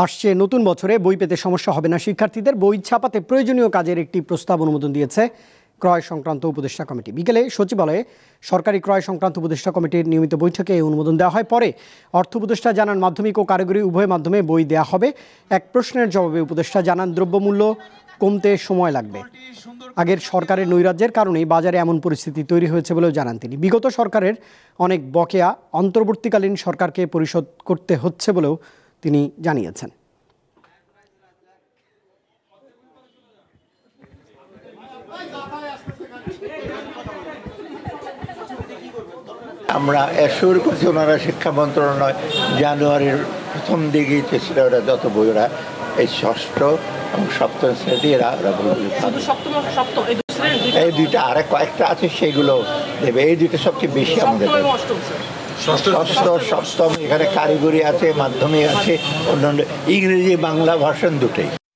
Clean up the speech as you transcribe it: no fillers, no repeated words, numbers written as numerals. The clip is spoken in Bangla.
আসছে নতুন বছরে বই পেতে সমস্যা হবে না শিক্ষার্থীদের। বই ছাপাতে প্রয়োজনীয় কাজের একটি প্রস্তাব অনুমোদন দিয়েছে ক্রয় সংক্রান্ত উপদেষ্টা কমিটি। বিকেলে সচিবালয়ে সরকারি ক্রয় সংক্রান্ত উপদেষ্টা কমিটির নিয়মিত বৈঠকে এই অনুমোদন দেওয়া হয়। পরে অর্থ উপদেষ্টা জানান মাধ্যমিক ও কারিগরি উভয় মাধ্যমে বই দেওয়া হবে। এক প্রশ্নের জবাবে উপদেষ্টা জানান দ্রব্যমূল্য কমতে সময় লাগবে। আগের সরকারের নৈরাজ্যের কারণেই বাজারে এমন পরিস্থিতি তৈরি হয়েছে বলেও জানান তিনি। বিগত সরকারের অনেক বকেয়া অন্তর্বর্তীকালীন সরকারকে পরিশোধ করতে হচ্ছে বলেও তিনি জানিয়েছেন। আমরা অ্যাসিওর করছি ওনারা শিক্ষা মন্ত্রণালয় জানুয়ারির প্রথম দিকেই চেষ্টা ওরা যত বইরা এই ষষ্ঠ এবং সপ্তম শ্রেণী এরা বইগুলি এই দুইটা আরেক কয়েকটা আছে সেগুলো দেবে। এই দুইটা সবচেয়ে বেশি আমাদের ষষ্ঠ সপ্তম, এখানে কারিগরি আছে, মাধ্যমিক আছে, অন্যান্য ইংরেজি বাংলা ভার্সন দুটোই।